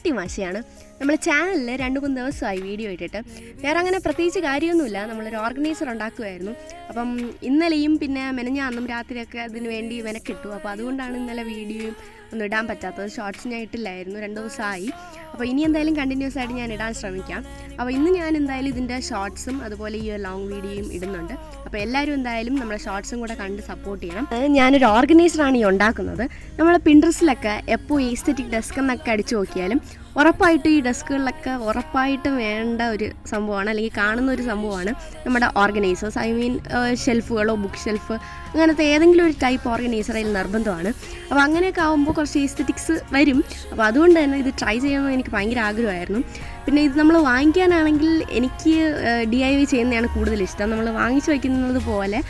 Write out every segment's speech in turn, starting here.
Beauty മാഷിയാണ്. നമ്മൾ ചാനലിൽ 2-3 ദിവസമായി വീഡിയോ ഇട്ടിട്ട്. വേറെ അങ്ങനെ പ്രത്യേകിച്ച് കാര്യമൊന്നുമില്ല, നമ്മളൊരു ഓർഗനൈസർ ഉണ്ടാക്കുമായിരുന്നു. അപ്പം ഇന്നലെയും പിന്നെ മെനഞ്ഞാന്നും രാത്രിയൊക്കെ അതിന് വേണ്ടി മെനക്കിട്ടു. അപ്പോൾ അതുകൊണ്ടാണ് ഇന്നലെ വീഡിയോയും ഒന്നും ഇടാൻ പറ്റാത്തത്. ഷോർട്സ് ഞാൻ ഇട്ടില്ലായിരുന്നു, 2 ദിവസമായി. അപ്പോൾ ഇനി എന്തായാലും കണ്ടിന്യൂസ് ആയിട്ട് ഞാൻ ഇടാൻ ശ്രമിക്കാം. അപ്പോൾ ഇന്ന് ഞാൻ എന്തായാലും ഇതിൻ്റെ ഷോർട്സും അതുപോലെ ഈ ലോങ് വീഡിയോയും ഇടുന്നുണ്ട്. അപ്പോൾ എല്ലാവരും എന്തായാലും നമ്മുടെ ഷോർട്സും കൂടെ കണ്ട് സപ്പോർട്ട് ചെയ്യണം. ഞാനൊരു ഓർഗനൈസറാണ് ഈ ഉണ്ടാക്കുന്നത്. നമ്മൾ പിൻട്രസ്റ്റിലൊക്കെ എപ്പോൾ ഈസ്തെറ്റിക് ഡെസ്ക് എന്നൊക്കെ അടിച്ചു നോക്കിയാലും ഉറപ്പായിട്ടും ഈ ഡെസ്കുകളിലൊക്കെ ഉറപ്പായിട്ടും വേണ്ട ഒരു സംഭവമാണ്, അല്ലെങ്കിൽ കാണുന്ന ഒരു സംഭവമാണ് നമ്മുടെ ഓർഗനൈസേഴ്സ്. ഐ മീൻ ഷെൽഫുകളോ ബുക്ക് ഷെൽഫ് അങ്ങനത്തെ ഏതെങ്കിലും ഒരു ടൈപ്പ് ഓർഗനൈസർ അതിൽ നിർബന്ധമാണ്. അപ്പോൾ അങ്ങനെയൊക്കെ ആകുമ്പോൾ കുറച്ച് ഈസ്തെറ്റിക്സ് വരും. അപ്പോൾ അതുകൊണ്ട് തന്നെ ഇത് ട്രൈ ചെയ്യണമെന്ന് എനിക്ക് ഭയങ്കര ആഗ്രഹമായിരുന്നു. പിന്നെ ഇത് നമ്മൾ വാങ്ങിക്കാനാണെങ്കിൽ എനിക്ക് DIY ചെയ്യുന്നതാണ് കൂടുതൽ ഇഷ്ടം. നമ്മൾ വാങ്ങിച്ചു വയ്ക്കുന്നത് പോലെ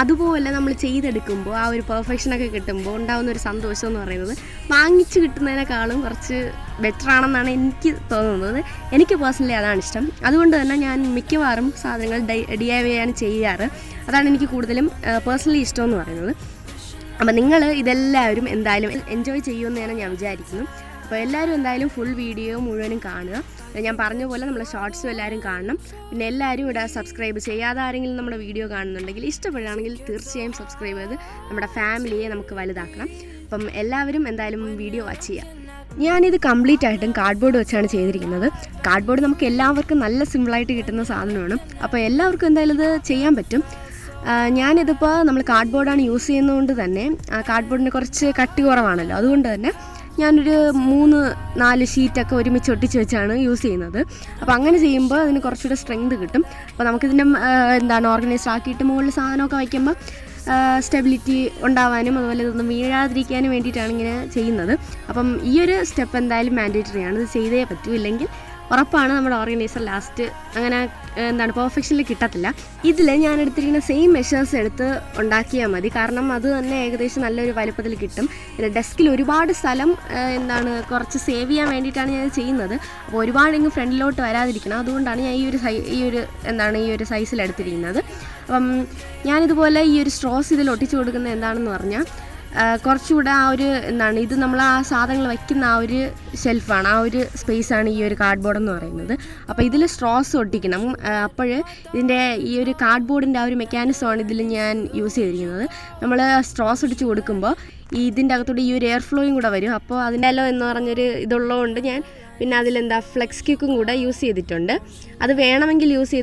അതുപോലെ നമ്മൾ ചെയ്തെടുക്കുമ്പോൾ ആ ഒരു പെർഫെക്ഷനൊക്കെ കിട്ടുമ്പോൾ ഉണ്ടാകുന്ന ഒരു സന്തോഷം എന്ന് പറയുന്നത് വാങ്ങിച്ച് കിട്ടുന്നതിനേക്കാളും കുറച്ച് ബെറ്ററാണെന്നാണ് എനിക്ക് തോന്നുന്നത്. എനിക്ക് പേഴ്സണലി അതാണ് ഇഷ്ടം. അതുകൊണ്ട് തന്നെ ഞാൻ മിക്കവാറും സാധനങ്ങൾ DIY ആണ് ചെയ്യാറ്. അതാണ് എനിക്ക് കൂടുതലും പേഴ്സണലി ഇഷ്ടമെന്ന് പറയുന്നത്. അപ്പോൾ നിങ്ങൾ ഇതെല്ലാവരും എന്തായാലും എൻജോയ് ചെയ്യുമെന്നാണ് ഞാൻ വിചാരിക്കുന്നു. അപ്പോൾ എല്ലാവരും എന്തായാലും ഫുൾ വീഡിയോ മുഴുവനും കാണുക. ഞാൻ പറഞ്ഞ പോലെ നമ്മളെ ഷോർട്സും എല്ലാവരും കാണണം. പിന്നെ എല്ലാവരും ഇവിടെ സബ്സ്ക്രൈബ് ചെയ്യാതെ ആരെങ്കിലും നമ്മുടെ വീഡിയോ കാണുന്നുണ്ടെങ്കിൽ ഇഷ്ടപ്പെടുകയാണെങ്കിൽ തീർച്ചയായും സബ്സ്ക്രൈബ് ചെയ്ത് നമ്മുടെ ഫാമിലിയെ നമുക്ക് വലുതാക്കണം. അപ്പം എല്ലാവരും എന്തായാലും വീഡിയോ വാച്ച് ചെയ്യുക. ഞാനിത് കംപ്ലീറ്റ് ആയിട്ടും കാർഡ്ബോർഡ് വെച്ചാണ് ചെയ്തിരിക്കുന്നത്. കാർഡ്ബോർഡ് നമുക്ക് എല്ലാവർക്കും നല്ല സിമ്പിളായിട്ട് കിട്ടുന്ന സാധനമാണ്. അപ്പോൾ എല്ലാവർക്കും എന്തായാലും ഇത് ചെയ്യാൻ പറ്റും. ഞാനിതിപ്പോൾ നമ്മൾ കാർഡ്ബോർഡാണ് യൂസ് ചെയ്യുന്നതുകൊണ്ട് തന്നെ കാർഡ്ബോർഡിന് കുറച്ച് കട്ടി കുറവാണല്ലോ, അതുകൊണ്ട് തന്നെ ഞാനൊരു 3-4 ഷീറ്റൊക്കെ ഒരുമിച്ച് ഒട്ടിച്ച് വെച്ചാണ് യൂസ് ചെയ്യുന്നത്. അപ്പോൾ അങ്ങനെ ചെയ്യുമ്പോൾ അതിന് കുറച്ചുകൂടെ സ്ട്രെങ്ത് കിട്ടും. അപ്പോൾ നമുക്കിതിൻ്റെ ഓർഗനൈസർ ആക്കിയിട്ട് മുകളിൽ സാധനമൊക്കെ വയ്ക്കുമ്പോൾ സ്റ്റെബിലിറ്റി ഉണ്ടാവാനും അതുപോലെ ഇതൊന്നും വീഴാതിരിക്കാനും വേണ്ടിയിട്ടാണ് ഇങ്ങനെ ചെയ്യുന്നത്. അപ്പം ഈ ഒരു സ്റ്റെപ്പ് എന്തായാലും മാൻഡേറ്ററി ആണ്, ഇത് ചെയ്തേ പറ്റൂ. ഇല്ലെങ്കിൽ ഉറപ്പാണ് നമ്മുടെ ഓർഗനൈസർ ലാസ്റ്റ് അങ്ങനെ പെർഫെക്ഷനിൽ കിട്ടത്തില്ല. ഇതിൽ ഞാൻ എടുത്തിരിക്കുന്ന സെയിം മെഷേഴ്സ് എടുത്ത് ഉണ്ടാക്കിയാൽ മതി, കാരണം അത് തന്നെ ഏകദേശം നല്ലൊരു വലുപ്പത്തിൽ കിട്ടും. ഡെസ്കിൽ ഒരുപാട് സ്ഥലം കുറച്ച് സേവ് ചെയ്യാൻ വേണ്ടിയിട്ടാണ് ഞാൻ ചെയ്യുന്നത്. അപ്പോൾ ഒരുപാട് ഇങ്ങ് ഫ്രണ്ടിലോട്ട് വരാതിരിക്കണം, അതുകൊണ്ടാണ് ഞാൻ ഈ ഒരു സൈസിൽ എടുത്തിരിക്കുന്നത്. അപ്പം ഞാനിതുപോലെ ഈ ഒരു സ്ട്രോസ് ഇതിൽ ഒട്ടിച്ചു കൊടുക്കുന്നത് എന്താണെന്ന് പറഞ്ഞാൽ കുറച്ചുകൂടെ ആ ഒരു ഇത് നമ്മൾ ആ സാധനങ്ങൾ വയ്ക്കുന്ന ആ ഒരു ഷെൽഫാണ്, ആ ഒരു സ്പേസാണ് ഈ ഒരു കാർഡ്ബോർഡ് എന്ന് പറയുന്നത്. അപ്പോൾ ഇതിൽ സ്ട്രോസ് ഒട്ടിക്കണം. അപ്പോൾ ഇതിൻ്റെ ഈ ഒരു കാർഡ്ബോർഡിൻ്റെ ആ ഒരു മെക്കാനിസമാണ് ഇതിൽ ഞാൻ യൂസ് ചെയ്തിരിക്കുന്നത്. നമ്മൾ സ്ട്രോസ് ഒട്ടിച്ച് കൊടുക്കുമ്പോൾ ഇതിൻ്റെ അകത്തൂടെ ഈ ഒരു എയർ ഫ്ലോയും കൂടെ വരും. അപ്പോൾ അതിൻ്റെല്ലോ എന്ന് പറഞ്ഞൊരു ഇതുള്ളതുകൊണ്ട് ഞാൻ പിന്നെ ഫ്ലെക്സ് ക്യൂക്കും കൂടെ യൂസ് ചെയ്തിട്ടുണ്ട്. അത് വേണമെങ്കിൽ യൂസ്